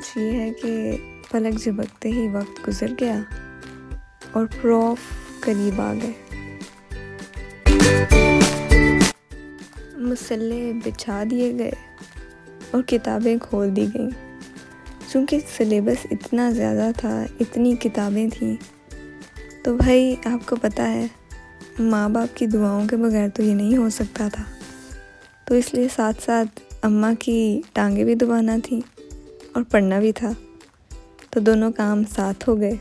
कुछ ये है कि पलक झपकते ही वक्त गुजर गया और प्रॉफ करीब आ गए। मसले बिछा दिए गए और किताबें खोल दी गईं। चूँकि सिलेबस इतना ज़्यादा था, इतनी किताबें थीं, तो भाई आपको पता है माँ बाप की दुआओं के बगैर तो ये नहीं हो सकता था। तो इसलिए साथ साथ अम्मा की टांगें भी दबाना थी और पढ़ना भी था, तो दोनों काम साथ हो गए।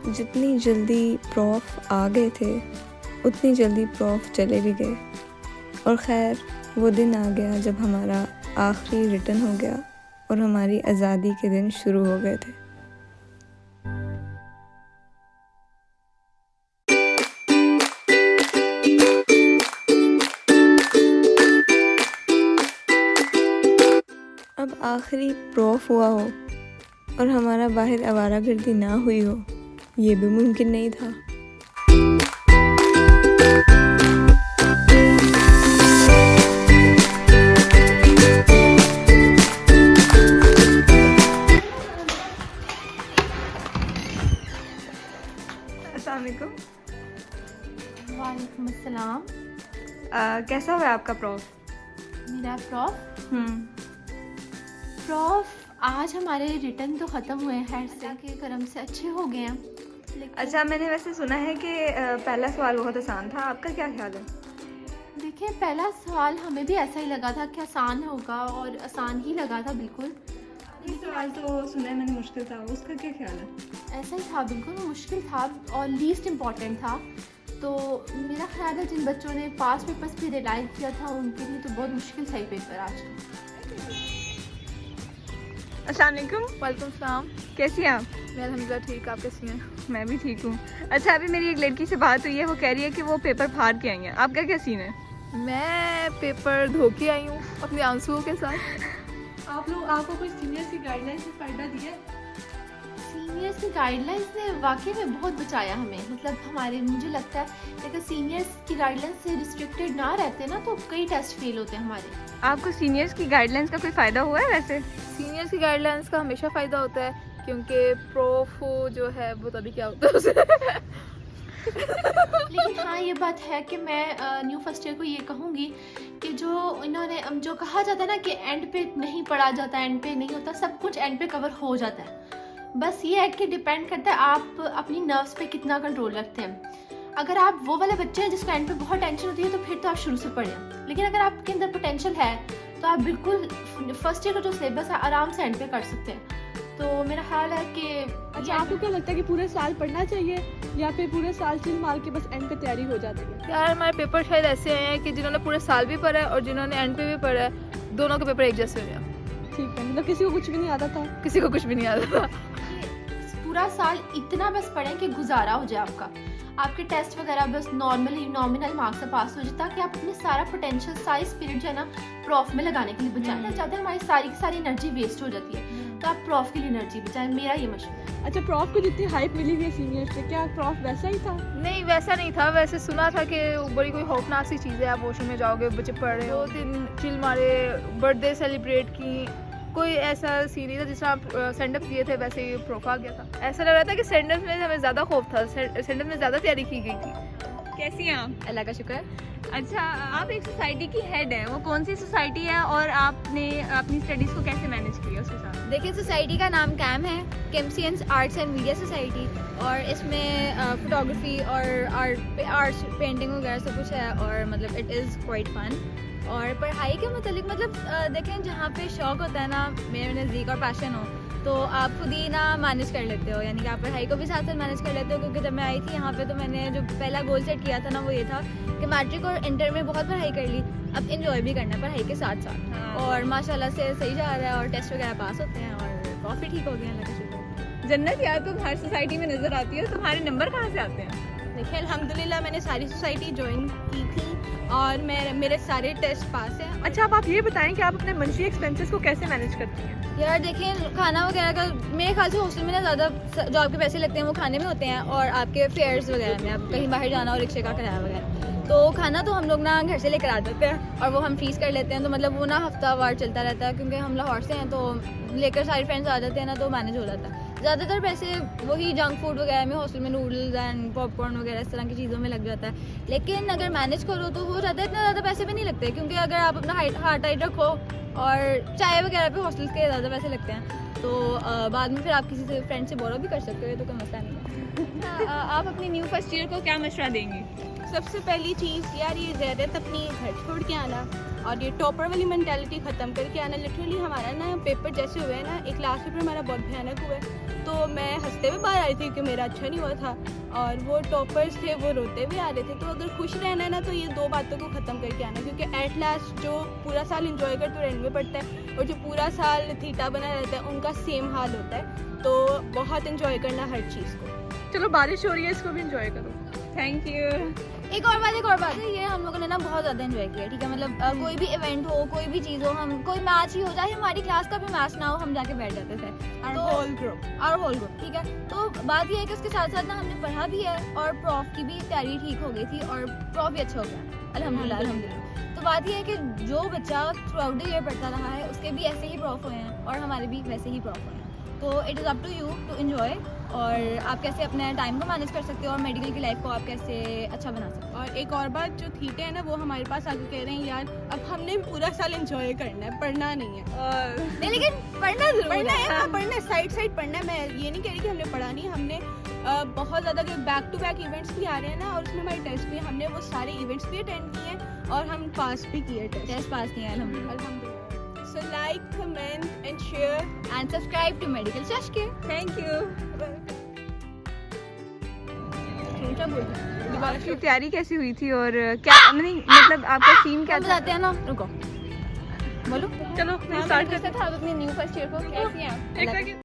जितनी जल्दी प्रॉफ आ गए थे उतनी जल्दी प्रॉफ चले भी गए। और खैर वो दिन आ गया जब हमारा आखिरी रिटर्न हो गया और हमारी आज़ादी के दिन शुरू हो गए थे। अब आखिरी प्रॉफ हुआ हो और हमारा बाहर आवारागर्दी ना हुई हो, ये भी मुमकिन नहीं था। अस्सलाम वालेकुम। वालेकुम अस्सलाम। कैसा हुआ आपका प्रॉफ? मेरा प्रॉफ आज हमारे रिटर्न तो ख़त्म हुए हैं, खैर से के करम से अच्छे हो गए हैं। अच्छा, मैंने वैसे सुना है कि पहला सवाल बहुत आसान था, आपका क्या ख्याल है? देखिए, पहला सवाल हमें भी ऐसा ही लगा था कि आसान होगा और आसान ही लगा था बिल्कुल। ये सवाल तो सुना है मैंने मुश्किल था, उसका क्या ख्याल है? ऐसा ही था, बिल्कुल मुश्किल था और लीस्ट इम्पॉर्टेंट था। तो मेरा ख्याल है जिन बच्चों ने पास पेपर्स भी रियलाइज़ किया था उनके लिए तो बहुत मुश्किल था ये पेपर आज का। अस्सलाम वालेकुम। वालेकुम सलाम। कैसी हैं आप? मैं अल्हम्दुलिल्लाह ठीक, आप कैसी हैं? मैं भी ठीक हूँ। अच्छा, अभी मेरी एक लड़की से बात हुई है, वो कह रही है कि वो पेपर फाड़ के आई हैं। आपका क्या सीन है? मैं पेपर धो के आई हूँ अपने आंसुओं के साथ। आपको कोई सीनियर्स की गाइडलाइन से फ़ायदा दिया? सीनियर्स की गाइडलाइंस ने वाकई में बहुत बचाया हमें। मतलब हमारे, मुझे लगता है अगर सीनियर्स की गाइडलाइंस से रिस्ट्रिक्टेड ना रहते ना तो कई टेस्ट फेल होते हमारे। आपको सीनियर्स की गाइडलाइंस का कोई फ़ायदा हुआ है? वैसे सीनियर्स की गाइडलाइंस का हमेशा फ़ायदा होता है, क्योंकि प्रॉफ जो है वो तभी क्या होता है उसे लेकिन हाँ, ये बात है कि मैं न्यू फर्स्ट ईयर को ये कहूँगी कि जो इन्होंने जो कहा जाता है ना कि एंड पे नहीं पढ़ा जाता, एंड पे नहीं होता, सब कुछ एंड पे कवर हो जाता है। बस ये है कि डिपेंड करता है आप अपनी नर्व्स पे कितना कंट्रोल रखते हैं। अगर आप वो वाले बच्चे हैं जिसको एंड पे बहुत टेंशन होती है तो फिर तो आप शुरू से पढ़ें। लेकिन अगर आपके अंदर पोटेंशियल है तो आप बिल्कुल फर्स्ट ईयर का जो सिलेबस है आराम से एंड पे कर सकते हैं। तो मेरा ख्याल है कि अच्छा, आपको क्या लगता है कि पूरे साल पढ़ना चाहिए या फिर पूरे साल चिल मार के बस एंड पे तैयारी हो जाती है? यार, हमारे पेपर शायद ऐसे आए हैं कि जिन्होंने पूरे साल भी पढ़ा है और जिन्होंने एंड पे भी पढ़ा है, दोनों के पेपर एक जैसे हुए हैं। ठीक है, मतलब किसी को कुछ भी नहीं आता था? किसी को कुछ भी नहीं आता था। पूरा साल इतना बस पढ़ें कि गुजारा हो जाए आपके टेस्ट वगैरह बस नॉमिनल मार्क्स से पास हो जाए, ताकि आप अपने सारा पोटेंशियल, सारी स्पिरिट जो है ना प्रॉफ में लगाने के लिए बचाएं। चाहते हैं हमारी सारी की सारी एनर्जी वेस्ट हो जाती है, तो आप प्रॉफ के लिए एनर्जी बचाएं, मेरा ये मशवरा है। अच्छा, प्रॉफ को जितनी हाइप मिली हुई है सीनियर से, क्या प्रॉफ वैसा ही था? नहीं, वैसा नहीं था। वैसे सुना था कि बड़ी कोई खौफनाक सी चीज़ है, आप वॉशरूम में जाओगे, बच्चे पढ़ रहे हो, 2 दिन चिल मारे, बर्थडे सेलिब्रेट की, कोई ऐसा सीन नहीं था। जिस तरह आप सेंड अप किए थे वैसे ही प्रोफ आ गया था। ऐसा लग रहा था कि सेंड अप में हमें ज़्यादा खौफ था, सेंड अप में ज़्यादा तैयारी की गई थी। कैसी हैं आप? अल्लाह का शुक्र है। अच्छा, आप एक सोसाइटी की हेड हैं, वो कौन सी सोसाइटी है और आपने अपनी स्टडीज़ को कैसे मैनेज किया उसके साथ? देखिए, सोसाइटी का नाम कैम है, केमसीएंस आर्ट्स एंड मीडिया सोसाइटी, और इसमें फोटोग्राफी और आर्ट पेंटिंग वगैरह सब कुछ है, और मतलब इट इज़ क्वाइट फन। और पढ़ाई के मतलब देखें, जहाँ पे शौक़ होता है ना, मेरे नज़दीक और पैशन हो, तो आप खुद ही ना मैनेज कर लेते हो, यानी कि आप पढ़ाई को भी साथ साथ मैनेज कर लेते हो। क्योंकि जब मैं आई थी यहाँ पे तो मैंने जो पहला गोल सेट किया था ना वो ये था कि मैट्रिक और इंटर में बहुत पढ़ाई कर ली, अब इंजॉय भी करना है पढ़ाई के साथ साथ। और माशाल्लाह से सही जा रहा है और टेस्ट वगैरह पास होते हैं और काफ़ी ठीक हो गए हैं, लगा शुक्र। जन्नत यार तुम हर सोसाइटी में नज़र आती हो, तुम्हारे नंबर कहाँ से आते हैं? देखिए अल्हम्दुलिल्लाह मैंने सारी सोसाइटी ज्वाइन की थी और मेरे सारे टेस्ट पास हैं। अच्छा अब आप ये बताएं कि आप अपने मंथली एक्सपेंसेस को कैसे मैनेज करती हैं? यार देखिए खाना वगैरह का मेरे ख्याल से हॉस्टल में ना ज़्यादा जो आपके पैसे लगते हैं वो खाने में होते हैं और आपके फेयर्स वगैरह में, आप कहीं बाहर जाना हो रिक्शे का किराया वगैरह। तो खाना तो हम लोग ना घर से लेकर आ जाते हैं और वो हम फ्रीज कर लेते हैं, तो मतलब वो ना हफ्तावार चलता रहता है। क्योंकि हम लाहौर से हैं तो लेकर सारे फ्रेंड्स आ जाते हैं ना, तो मैनेज हो जाता है। ज़्यादातर पैसे वही जंक फूड वगैरह में, हॉस्टल में नूडल्स एंड पॉपकॉर्न वगैरह इस तरह की चीज़ों में लग जाता है। लेकिन अगर मैनेज करो तो हो जाता है, इतना ज़्यादा पैसे भी नहीं लगते। क्योंकि अगर आप अपना हार्ट टाइट रखो और चाय वगैरह पे हॉस्टल्स के ज़्यादा पैसे लगते हैं, तो बाद में फिर आप किसी से फ्रेंड से बोरो भी कर सकते हो, ये तो कोई मसला नहीं है। आप अपनी न्यू फर्स्ट ईयर को क्या मशवरा देंगी? सबसे पहली चीज़ यार ये ज़्यादातर अपनी घर छोड़ के आना और ये टॉपर वाली मेंटालिटी ख़त्म करके आना। लिटरली हमारा ना पेपर जैसे हुए हैं ना, एक लास्ट पेपर हमारा बहुत भयानक हुआ है, तो मैं हंसते हुए बाहर आई थी कि मेरा अच्छा नहीं हुआ था और वो टॉपर्स थे वो रोते हुए आ रहे थे। तो अगर खुश रहना है ना तो ये दो बातों को ख़त्म करके आना, क्योंकि एट लास्ट जो पूरा साल इंजॉय करते तो एंड में पड़ता है और जो पूरा साल थीटा बना रहता है उनका सेम हाल होता है। तो बहुत इंजॉय करना हर चीज़ को। चलो बारिश हो रही है, इसको भी इंजॉय करो। Thank you. एक और बात है, ये हम लोगों ने ना बहुत ज़्यादा एंजॉय किया, ठीक है। मतलब कोई भी इवेंट हो, कोई भी चीज़ हो, हम कोई मैच ही हो, चाहे हमारी क्लास का भी मैच ना हो, हम जाके बैठ जाते थे। और होल ग्रुप, ठीक है। तो बात ये है कि उसके साथ साथ ना हमने पढ़ा भी है और प्रॉफ की भी तैयारी ठीक हो गई थी और प्रॉफ भी अच्छा हो गया अल्हम्दुलिल्लाह। तो बात ये है कि जो बच्चा थ्रू आउट द ईयर पढ़ता रहा है उसके भी ऐसे ही प्रॉफ हुए हैं और हमारे भी वैसे ही प्रॉफ हुए हैं। तो it is up to you to enjoy और आप कैसे अपने टाइम को मैनेज कर सकते हो और मेडिकल की लाइफ को आप कैसे अच्छा बना सकते हो। और एक और बात, जो थीटे हैं ना वो हमारे पास आके कह रहे हैं यार अब हमने भी पूरा साल एंजॉय करना है, पढ़ना नहीं है। नहीं लेकिन पढ़ना जरूर पढ़ना है, हाँ पढ़ना है, साइड पढ़ना है। मैं ये नहीं कह रही कि हमने पढ़ा नहीं, हमने बहुत ज़्यादा बैक टू बैक इवेंट्स भी आ रहे हैं ना और उसमें हमारे टेस्ट भी, हमने वो सारे इवेंट्स भी अटेंड किए हैं और हम पास भी किए टेस्ट पास किया है अल्हम्दुलिल्लाह। So like, comment and share and subscribe to medical Chaske. Thank you. दोबारा आपकी तैयारी कैसी हुई थी और क्या नहीं मतलब आपका सीन क्या हम था? बताते हैं ना, रुको बोलो। चलो हाँ, स्टार्ट करते करते था अपनी न्यू फर्स्ट ईयर को कैसी हैं आप? हैं।